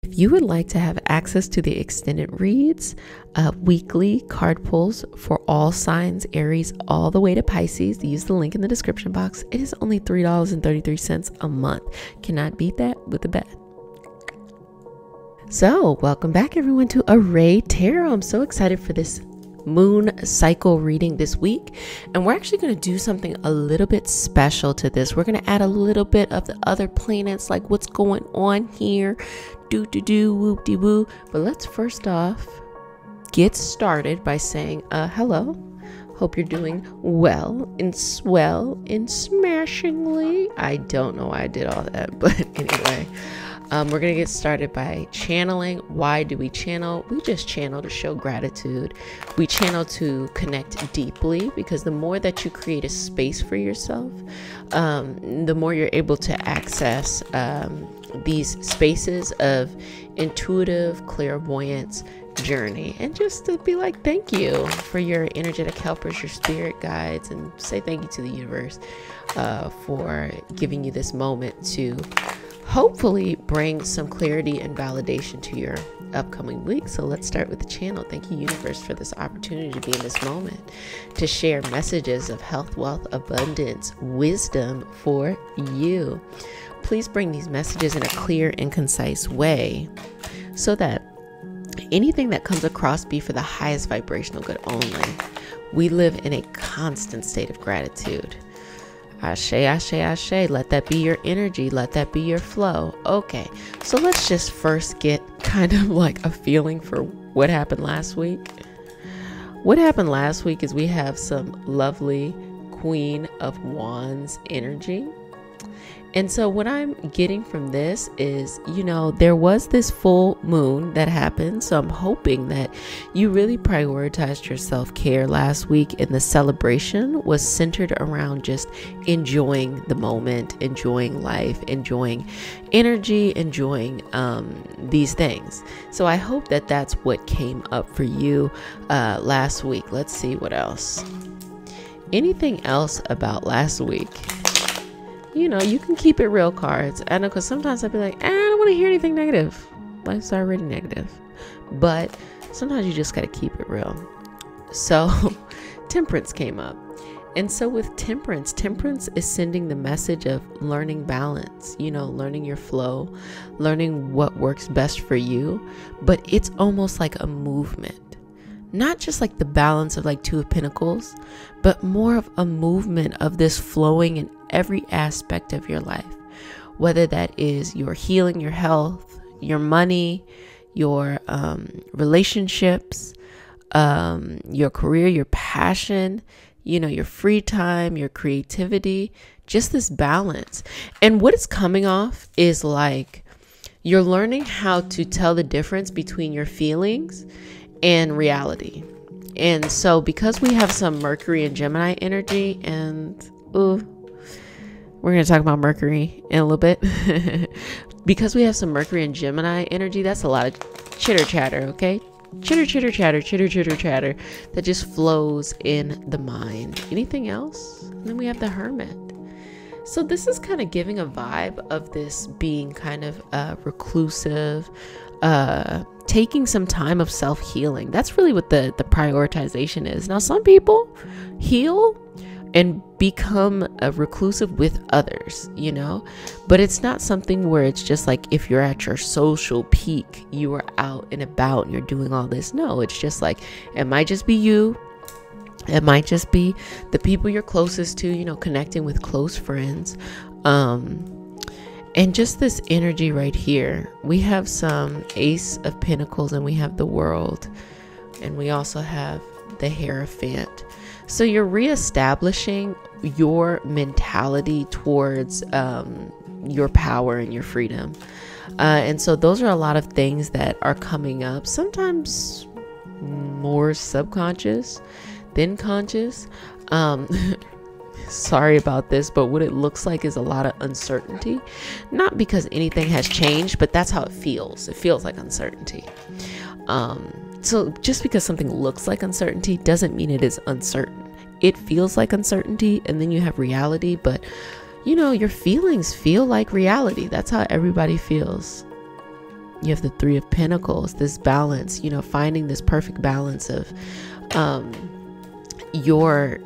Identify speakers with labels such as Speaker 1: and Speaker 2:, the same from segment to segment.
Speaker 1: If you would like to have access to the extended reads, weekly card pulls for all signs, Aries all the way to Pisces, use the link in the description box. It is only $3.33 a month. Cannot beat that with a bet. So welcome back everyone to Array Tarot. I'm so excited for this moon cycle reading this week, and we're actually going to do something a little bit special to this. We're going to add a little bit of the other planets, like what's going on here, whoop-de-woo. But let's first off get started by saying hello. Hope you're doing well and swell and smashingly. I don't know why I did all that, but anyway, we're going to get started by channeling. Why do we channel? We just channel to show gratitude. We channel to connect deeply, because the more that you create a space for yourself, the more you're able to access these spaces of intuitive clairvoyance journey, and just to be like, thank you for your energetic helpers, your spirit guides, and say thank you to the universe for giving you this moment to hopefully bring some clarity and validation to your upcoming week. So let's start with the channel. Thank you, universe, for this opportunity to be in this moment, to share messages of health, wealth, abundance, wisdom for you. Please bring these messages in a clear and concise way so that anything that comes across be for the highest vibrational good only. We live in a constant state of gratitude. Ashe, ashe, ashe. Let that be your energy. Let that be your flow. Okay, so let's just first get kind of like a feeling for what happened last week. What happened last week is we have some lovely Queen of Wands energy. And so what I'm getting from this is, there was this full moon that happened. So I'm hoping that you really prioritized your self-care last week, and the celebration was centered around just enjoying the moment, enjoying life, enjoying energy, enjoying these things. So I hope that that's what came up for you last week. Let's see what else. Anything else about last week? You can keep it real, cards. I know, because sometimes I'd be like, I don't want to hear anything negative. Life's already negative. But sometimes you just got to keep it real. So Temperance came up. And so with Temperance is sending the message of learning balance, learning your flow, learning what works best for you. But it's almost like a movement. Not just like the balance of like Two of Pentacles, but more of a movement of this flowing in every aspect of your life, whether that is your healing, your health, your money, your relationships, your career, your passion, your free time, your creativity, just this balance. And what it's coming off is like you're learning how to tell the difference between your feelings and reality. And so because we have some Mercury and Gemini energy, and we're going to talk about Mercury in a little bit. Because we have some Mercury and Gemini energy, that's a lot of chitter chatter, okay? Chitter chatter that just flows in the mind. Anything else? And then we have the Hermit. So this is kind of giving a vibe of this being kind of reclusive, taking some time of self-healing. That's really what the prioritization is. Now, some people heal and become reclusive with others, but it's not something where it's just like if you're at your social peak, you are out and about and you're doing all this. No, it's just like, it might just be you. It might just be the people you're closest to, connecting with close friends. And just this energy right here. We have some Ace of Pentacles, and we have the World, and we also have the Hierophant. So you're reestablishing your mentality towards your power and your freedom. And so those are a lot of things that are coming up, sometimes more subconscious than conscious. Sorry about this, but what it looks like is a lot of uncertainty. Not because anything has changed, but that's how it feels. It feels like uncertainty. So just because something looks like uncertainty doesn't mean it is uncertain. It feels like uncertainty, and then you have reality, but your feelings feel like reality. That's how everybody feels. You have the Three of Pentacles, this balance, finding this perfect balance of your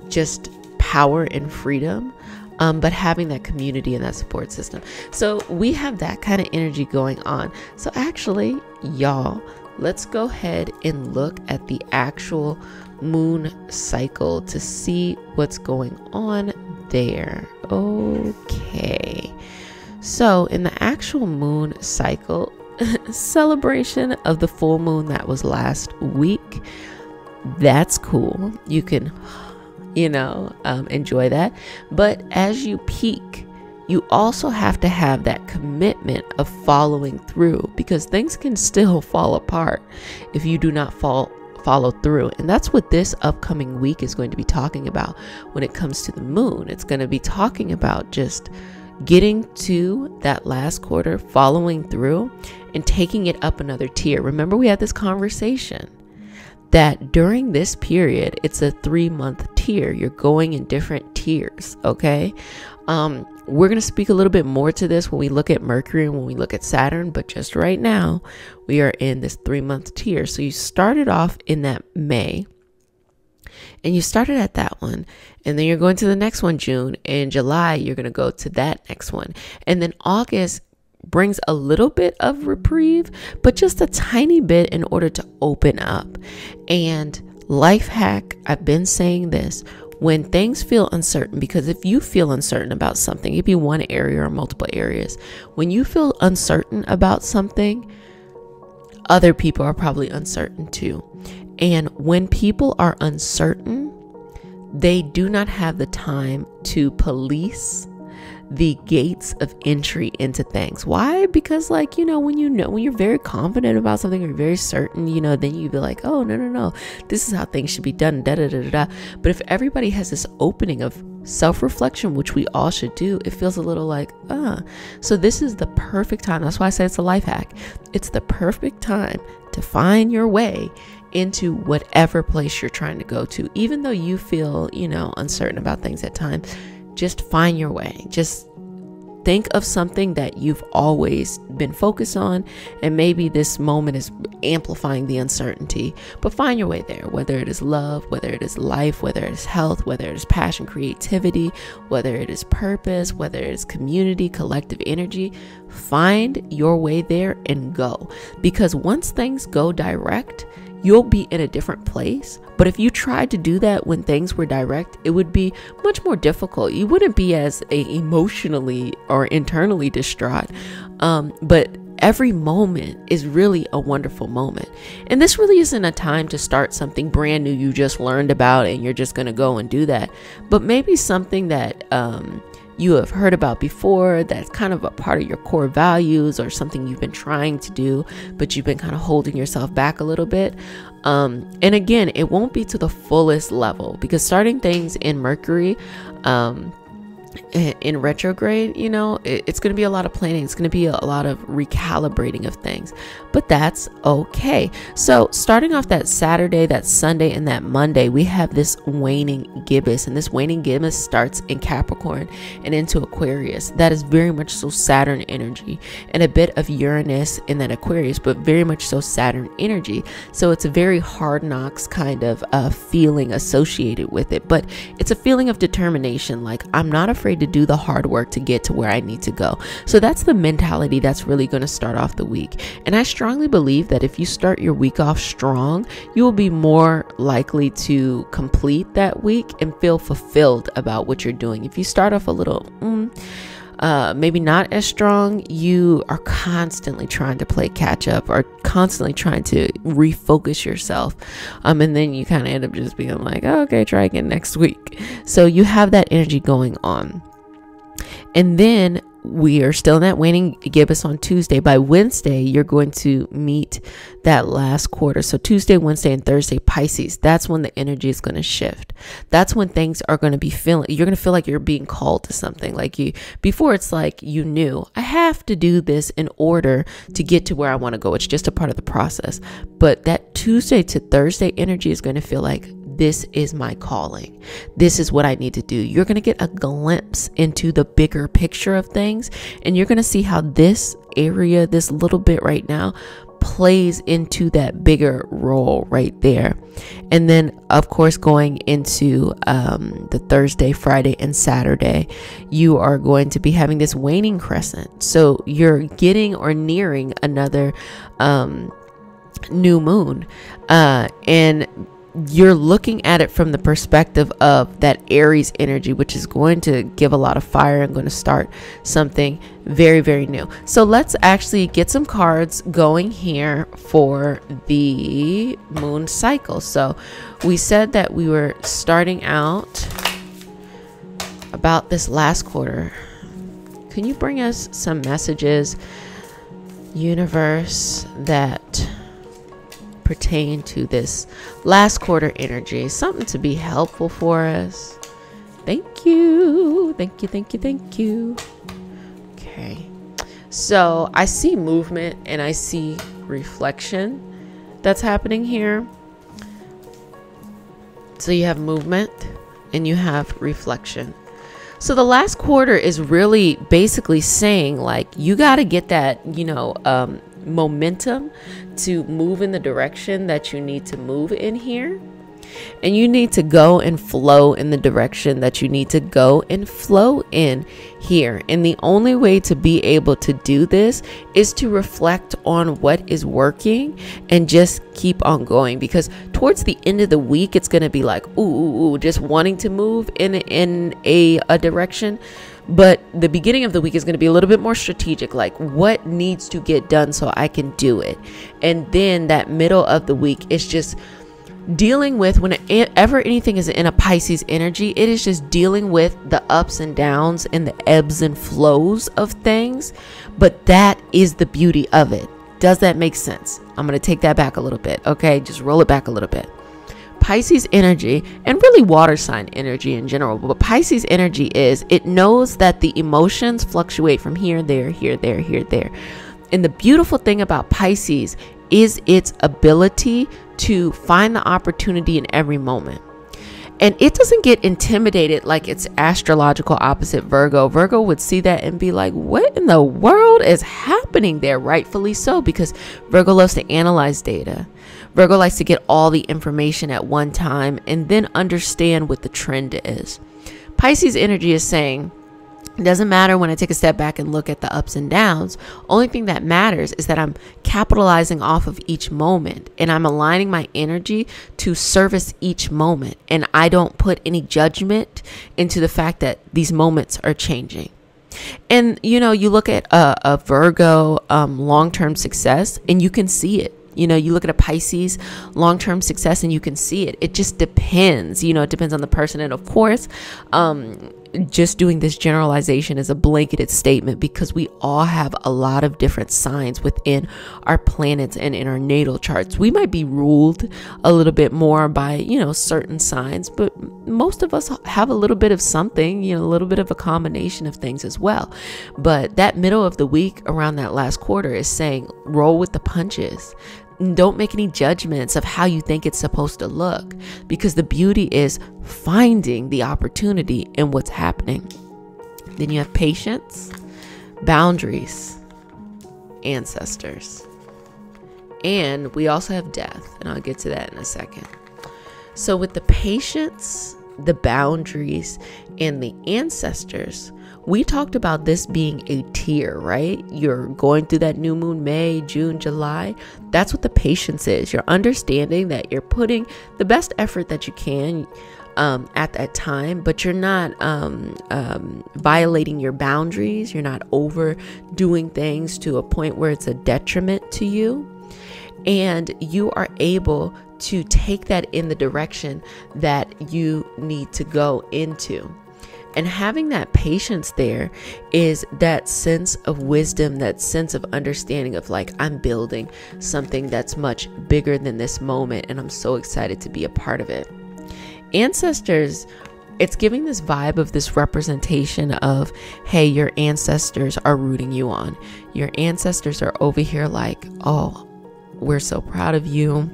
Speaker 1: just power and freedom, but having that community and that support system. So we have that kind of energy going on. So actually, y'all, let's go ahead and look at the actual moon cycle to see what's going on there. Okay. So in the actual moon cycle, celebration of the full moon that was last week, that's cool. You can, enjoy that. But as you peak, you also have to have that commitment of following through, because things can still fall apart if you do not follow through. And that's what this upcoming week is going to be talking about when it comes to the moon. It's going to be talking about just getting to that last quarter, following through, and taking it up another tier. Remember, we had this conversation that during this period, it's a 3-month tier. You're going in different tiers, okay? We're going to speak a little bit more to this when we look at Mercury and when we look at Saturn, but just right now, we are in this 3-month tier. So you started off in that May, and you started at that one, and then you're going to the next one, June, and July, you're going to go to that next one. And then August brings a little bit of reprieve, but just a tiny bit in order to open up. And life hack, I've been saying this, when things feel uncertain, because if you feel uncertain about something, it could be one area or multiple areas. When you feel uncertain about something, other people are probably uncertain too. And when people are uncertain, they do not have the time to police the gates of entry into things. Why? Because when you're very confident about something, or you're very certain, then you'd be like, oh, no, this is how things should be done, da da da da. But if everybody has this opening of self-reflection, which we all should do, it feels a little like, so this is the perfect time. That's why I say it's a life hack. It's the perfect time to find your way into whatever place you're trying to go to. Even though you feel, uncertain about things at times, just find your way. Just think of something that you've always been focused on, and maybe this moment is amplifying the uncertainty, but find your way there, whether it is love, whether it is life, whether it is health, whether it is passion, creativity, whether it is purpose, whether it is community, collective energy. Find your way there and go, because once things go direct, you'll be in a different place. But if you tried to do that when things were direct, it would be much more difficult. You wouldn't be as emotionally or internally distraught. But every moment is really a wonderful moment. And this really isn't a time to start something brand new you just learned about and you're just going to go and do that. But maybe something that you have heard about before, that's kind of a part of your core values, or something you've been trying to do, but you've been kind of holding yourself back a little bit. And again, it won't be to the fullest level, because starting things in Mercury, in retrograde, it's going to be a lot of planning. It's going to be a lot of recalibrating of things, but that's okay. So starting off that Saturday, that Sunday, and that Monday, we have this waning gibbous, and this waning gibbous starts in Capricorn and into Aquarius. That is very much so Saturn energy, and a bit of Uranus in that Aquarius, but very much so Saturn energy. So it's a very hard knocks kind of feeling associated with it, but it's a feeling of determination. Like, I'm not afraid to do the hard work to get to where I need to go. So that's the mentality that's really going to start off the week. And I strongly believe that if you start your week off strong, you will be more likely to complete that week and feel fulfilled about what you're doing. If you start off a little maybe not as strong, you are constantly trying to play catch up, or constantly trying to refocus yourself, and then you kind of end up just being like, oh, okay, try again next week. So you have that energy going on. And then we are still in that waning gibbous on Tuesday. By Wednesday, you're going to meet that last quarter. So Tuesday, Wednesday, and Thursday, Pisces, that's when the energy is going to shift. That's when things are going to be you're going to feel like you're being called to something. Like before, it's like you knew, I have to do this in order to get to where I want to go. It's just a part of the process. But that Tuesday to Thursday energy is going to feel like, this is my calling. This is what I need to do. You're going to get a glimpse into the bigger picture of things, and you're going to see how this area, this little bit right now, plays into that bigger role right there. And then of course, going into the Thursday, Friday, and Saturday, you are going to be having this waning crescent. So you're getting or nearing another new moon, and you're looking at it from the perspective of that Aries energy, which is going to give a lot of fire and going to start something very, very new. So let's actually get some cards going here for the moon cycle. So we said that we were starting out about this last quarter. Can you bring us some messages, universe, that pertain to this last quarter energy? Something to be helpful for us. Thank you. Thank you. Thank you. Thank you. Okay. So I see movement and I see reflection that's happening here. So you have movement and you have reflection. So the last quarter is really basically saying, like, you got to get that, momentum to move in the direction that you need to move in here. And you need to go and flow in the direction that you need to go and flow in here. And the only way to be able to do this is to reflect on what is working and just keep on going. Because towards the end of the week, it's going to be like, ooh, just wanting to move in a direction. But the beginning of the week is going to be a little bit more strategic, like what needs to get done so I can do it. And then that middle of the week is just dealing with, whenever anything is in a Pisces energy, it is just dealing with the ups and downs and the ebbs and flows of things. But that is the beauty of it. Does that make sense? I'm going to take that back a little bit. Okay, just roll it back a little bit. Pisces energy, and really water sign energy in general, but Pisces energy is, it knows that the emotions fluctuate from here, there, here, there, here, there. And the beautiful thing about Pisces is its ability to find the opportunity in every moment. And it doesn't get intimidated like its astrological opposite Virgo. Virgo would see that and be like, what in the world is happening there? Rightfully so, because Virgo loves to analyze data. Virgo likes to get all the information at one time and then understand what the trend is. Pisces energy is saying, it doesn't matter when I take a step back and look at the ups and downs. Only thing that matters is that I'm capitalizing off of each moment and I'm aligning my energy to service each moment. And I don't put any judgment into the fact that these moments are changing. And, you look at a Virgo long-term success and you can see it. You look at a Pisces long-term success and you can see it. It just depends. It depends on the person. And of course, just doing this generalization is a blanketed statement because we all have a lot of different signs within our planets and in our natal charts. We might be ruled a little bit more by, certain signs, but most of us have a little bit of something, a little bit of a combination of things as well. But that middle of the week around that last quarter is saying, roll with the punches. Don't make any judgments of how you think it's supposed to look, because the beauty is finding the opportunity in what's happening. Then you have patience, boundaries, ancestors, and we also have death, and I'll get to that in a second. So with the patience, the boundaries, and the ancestors, we talked about this being a tier, right? You're going through that new moon, May, June, July. That's what the patience is. You're understanding that you're putting the best effort that you can at that time, but you're not violating your boundaries. You're not overdoing things to a point where it's a detriment to you. And you are able to take that in the direction that you need to go into. And having that patience there is that sense of wisdom, that sense of understanding of like, I'm building something that's much bigger than this moment, and I'm so excited to be a part of it. Ancestors, it's giving this vibe of this representation of, hey, your ancestors are rooting you on. Your ancestors are over here like, oh, we're so proud of you.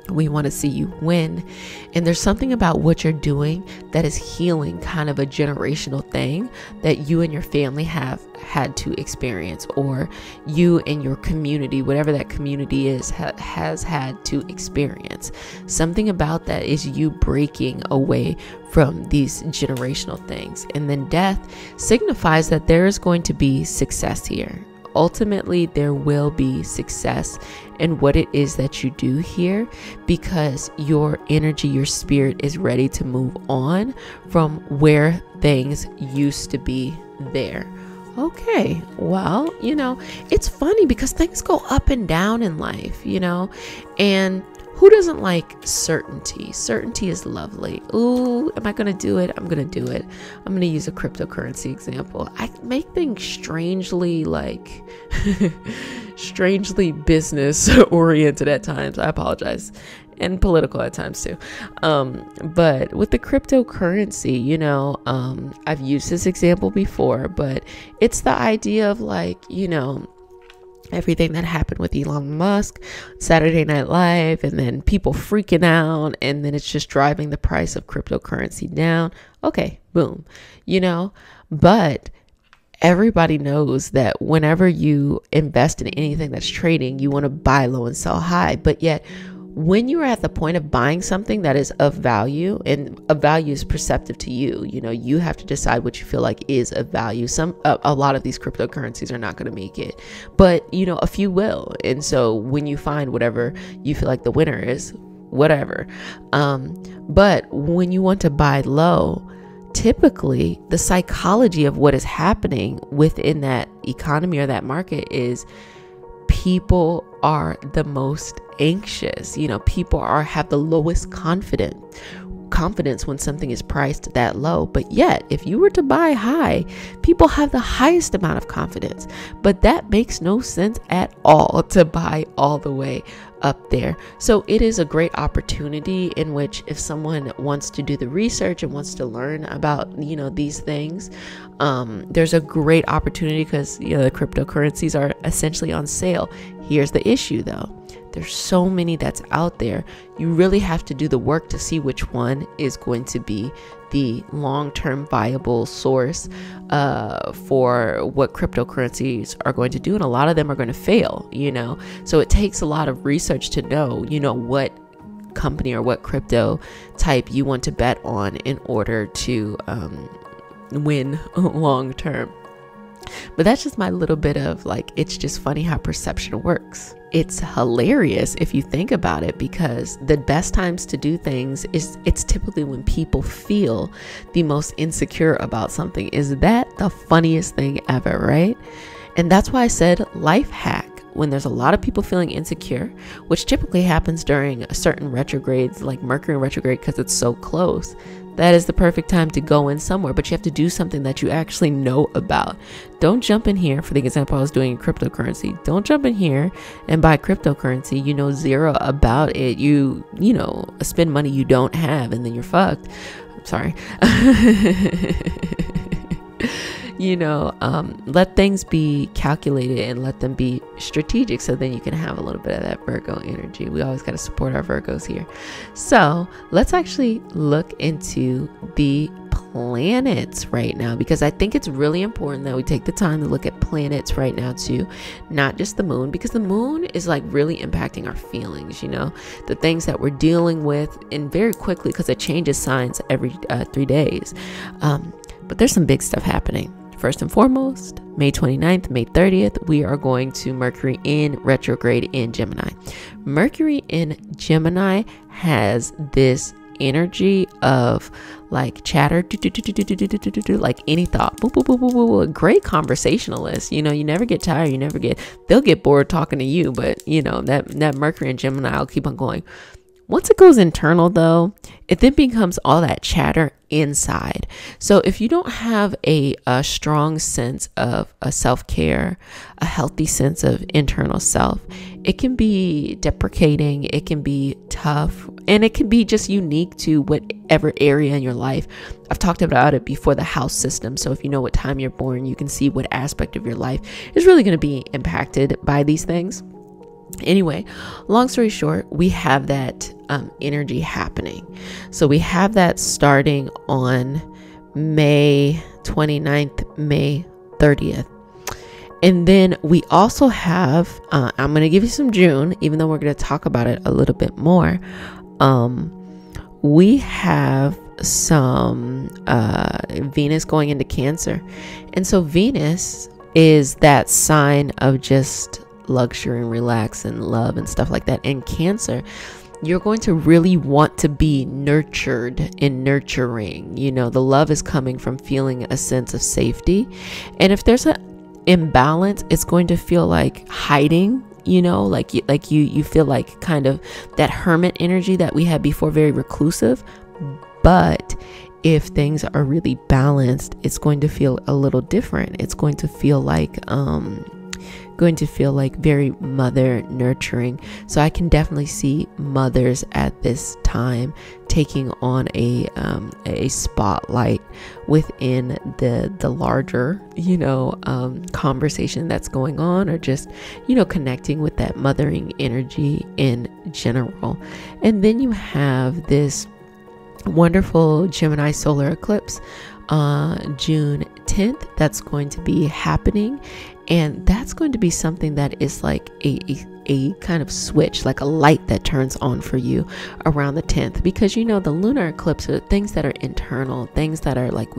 Speaker 1: We want to see you win. And there's something about what you're doing that is healing kind of a generational thing that you and your family have had to experience, or you and your community, whatever that community is, has had to experience. Something about that is you breaking away from these generational things. And then death signifies that there is going to be success here. Ultimately, there will be success in what it is that you do here, because your energy, your spirit is ready to move on from where things used to be there. Okay, well, it's funny because things go up and down in life, and who doesn't like certainty? Certainty is lovely. Ooh, am I going to do it? I'm going to do it. I'm going to use a cryptocurrency example. I make things strangely strangely business oriented at times. I apologize. And political at times too. But with the cryptocurrency, I've used this example before, but it's the idea of everything that happened with Elon Musk, Saturday Night Live, and then people freaking out, and then it's just driving the price of cryptocurrency down. Okay, boom, but everybody knows that whenever you invest in anything that's trading, you want to buy low and sell high. But yet, when you're at the point of buying something that is of value, and a value is perceptive to you, you have to decide what you feel like is of value. A lot of these cryptocurrencies are not going to make it, but a few will. And so when you find whatever you feel like the winner is, whatever. But when you want to buy low, typically the psychology of what is happening within that economy or that market is people are the most anxious. People have the lowest confidence when something is priced that low. But yet, if you were to buy high, people have the highest amount of confidence. But that makes no sense at all to buy all the way up there. So it is a great opportunity in which, if someone wants to do the research and wants to learn about these things, there's a great opportunity, because the cryptocurrencies are essentially on sale. Here's the issue though. There's so many that's out there. You really have to do the work to see which one is going to be the long-term viable source for what cryptocurrencies are going to do. And a lot of them are going to fail, So it takes a lot of research to know, what company or what crypto type you want to bet on in order to win long term. But that's just my little bit of it's just funny how perception works. It's hilarious if you think about it, because the best times to do things it's typically when people feel the most insecure about something. Is that the funniest thing ever, right? And that's why I said life hack. When there's a lot of people feeling insecure, which typically happens during certain retrogrades, like Mercury retrograde, because it's so close, that is the perfect time to go in somewhere. But you have to do something that you actually know about. Don't jump in here. For the example I was doing in cryptocurrency, don't jump in here and buy cryptocurrency. You know zero about it. You spend money you don't have, and then you're fucked. I'm sorry. Let things be calculated and let them be strategic, so then you can have a little bit of that Virgo energy. We always got to support our Virgos here. So let's actually look into the planets right now, because I think it's really important that we take the time to look at planets right now too, not just the moon, because the moon is really impacting our feelings, the things that we're dealing with, and very quickly, because it changes signs every 3 days. But there's some big stuff happening. First and foremost, May 29th, May 30th, we are going to Mercury in retrograde in Gemini. Mercury in Gemini has this energy of chatter, like any thought, great conversationalist. You never get tired. They'll get bored talking to you, but that Mercury in Gemini will keep on going. Once it goes internal though, it then becomes all that chatter inside. So if you don't have a strong sense of a self-care, a healthy sense of internal self, it can be deprecating, it can be tough, and it can be just unique to whatever area in your life. I've talked about it before, the house system. So if you know what time you're born, you can see what aspect of your life is really going to be impacted by these things. Anyway, long story short, we have that energy happening. So we have that starting on May 29th, May 30th. And then we also have, I'm going to give you some June, even though we're going to talk about it a little bit more. We have some Venus going into Cancer. And so Venus is that sign of just luxury and relax and love and stuff like that. In Cancer, you're going to really want to be nurtured and nurturing. You know, the love is coming from feeling a sense of safety. And if there's an imbalance, it's going to feel like hiding, you know, like you feel like kind of that hermit energy that we had before, very reclusive. But if things are really balanced, it's going to feel a little different. It's going to feel like very mother nurturing. So I can definitely see mothers at this time taking on a spotlight within the larger, you know, conversation that's going on, or just, you know, connecting with that mothering energy in general. And then you have this wonderful Gemini solar eclipse June 10th that's going to be happening, and that's going to be something that is like a kind of switch, like a light that turns on for you around the 10th, because you know the lunar eclipse are things that are internal, things that are like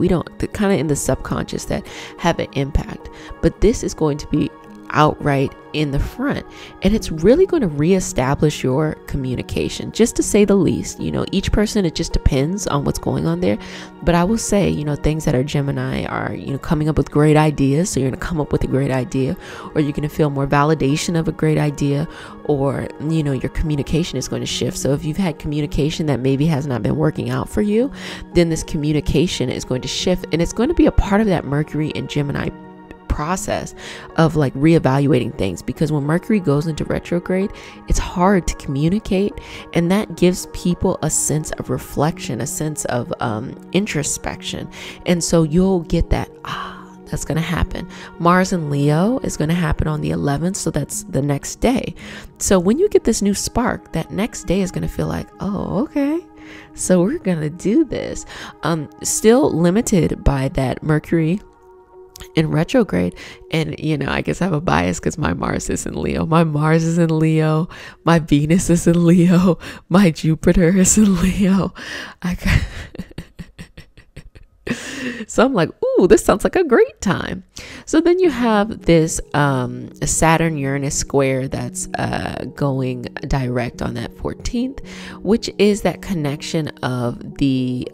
Speaker 1: kind of in the subconscious that have an impact, but this is going to be outright in the front, and it's really going to reestablish your communication, just to say the least. You know, each person, it just depends on what's going on there, but I will say, you know, things that are Gemini are, you know, coming up with great ideas. So you're going to come up with a great idea, or you're going to feel more validation of a great idea, or, you know, your communication is going to shift. So if you've had communication that maybe has not been working out for you, then this communication is going to shift, and it's going to be a part of that Mercury and Gemini process of like reevaluating things, because when Mercury goes into retrograde, it's hard to communicate, and that gives people a sense of reflection, a sense of introspection. And so you'll get that that's going to happen. Mars and Leo is going to happen on the 11th, so that's the next day. So when you get this new spark, that next day is going to feel like, oh, okay, so we're going to do this. Still limited by that Mercury in retrograde. And, you know, I guess I have a bias because my Mars is in Leo. My Mars is in Leo. My Venus is in Leo. My Jupiter is in Leo. So I'm like, ooh, this sounds like a great time. So then you have this Saturn-Uranus square that's going direct on that 14th, which is that connection of the,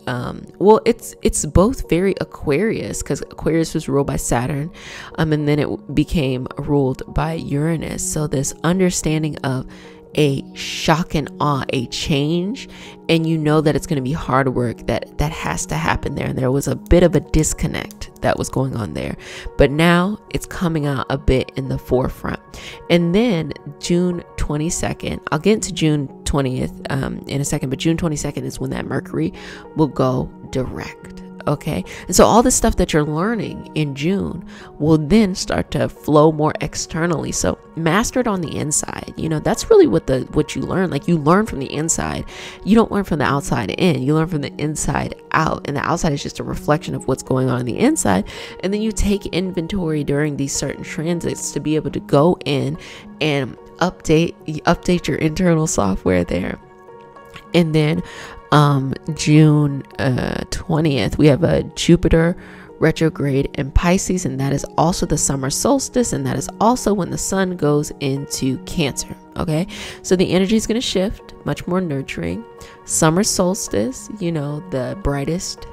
Speaker 1: well, it's both very Aquarius, because Aquarius was ruled by Saturn, and then it became ruled by Uranus. So this understanding of a shock and awe, a change, and you know that it's going to be hard work that has to happen there. And there was a bit of a disconnect that was going on there, but now it's coming out a bit in the forefront. And then June 22nd, I'll get into June 20th in a second, but June 22nd is when that Mercury will go direct. Okay. And so all the stuff that you're learning in June will then start to flow more externally. So master it on the inside. You know, that's really what you learn. Like, you learn from the inside. You don't learn from the outside in. You learn from the inside out. And the outside is just a reflection of what's going on the inside. And then you take inventory during these certain transits to be able to go in and update your internal software there. And then June 20th, we have a Jupiter retrograde in Pisces, and that is also the summer solstice, and that is also when the sun goes into Cancer. Okay, so the energy is going to shift, much more nurturing. Summer solstice, you know, the brightest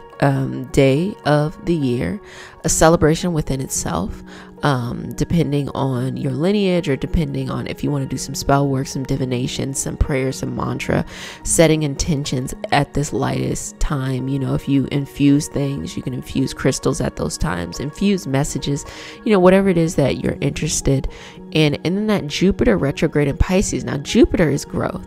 Speaker 1: day of the year, a celebration within itself, depending on your lineage, or depending on if you want to do some spell work, some divination, some prayers, some mantra, setting intentions at this lightest time. You know, if you infuse things, you can infuse crystals at those times, infuse messages, you know, whatever it is that you're interested in. And then that Jupiter retrograde in Pisces. Now, Jupiter is growth.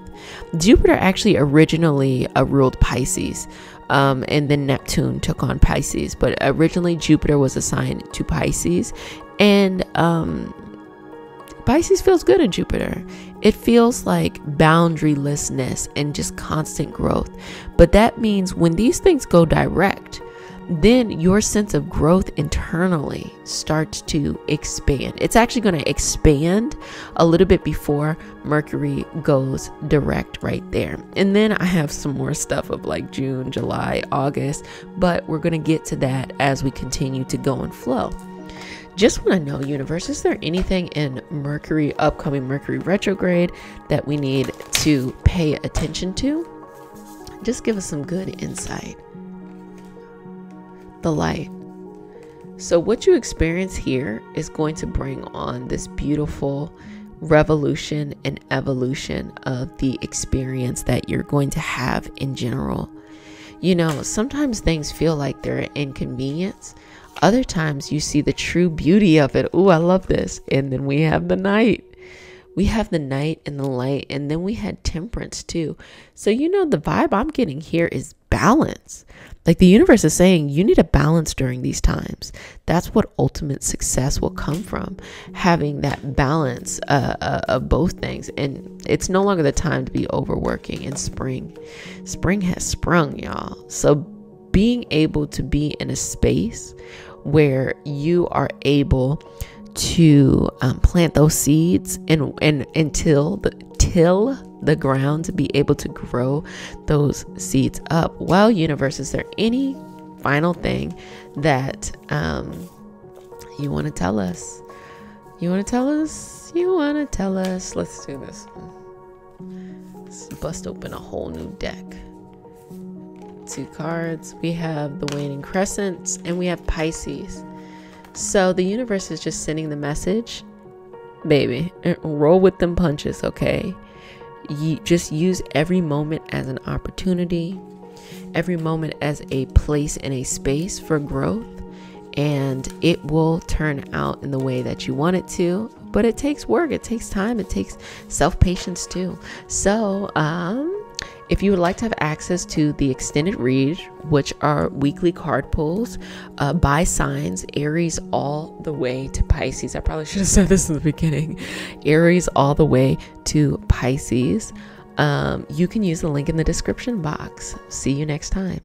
Speaker 1: Jupiter actually originally ruled Pisces. And then Neptune took on Pisces, but originally Jupiter was assigned to Pisces. And Pisces feels good in Jupiter. It feels like boundarylessness and just constant growth. But that means when these things go direct, then your sense of growth internally starts to expand. It's actually going to expand a little bit before Mercury goes direct right there. And then I have some more stuff of like June, July, August, but we're going to get to that as we continue to go and flow. Just want to know, universe, is there anything in Mercury, upcoming Mercury retrograde, that we need to pay attention to? Just give us some good insight. The light. So what you experience here is going to bring on this beautiful revolution and evolution of the experience that you're going to have in general. You know, sometimes things feel like they're an inconvenience. Other times you see the true beauty of it. Ooh, I love this. And then we have the night. We have the night and the light, and then we had Temperance too. So, you know, the vibe I'm getting here is balance. Like the universe is saying, you need a balance during these times. That's what ultimate success will come from, having that balance of both things. And it's no longer the time to be overworking. And spring has sprung, y'all. So being able to be in a space where you are able to plant those seeds and till the ground to be able to grow those seeds up. Well, universe, is there any final thing that you want to tell us? Let's do this. Let's bust open a whole new deck. 2 cards. We have the waning crescents and we have Pisces. So the universe is just sending the message, baby, roll with them punches, okay? You just use every moment as an opportunity, every moment as a place and a space for growth, and it will turn out in the way that you want it to. But it takes work, it takes time, it takes self-patience too. So, if you would like to have access to the extended read, which are weekly card pulls by signs, Aries all the way to Pisces. I probably should have said this in the beginning. Aries all the way to Pisces. You can use the link in the description box. See you next time.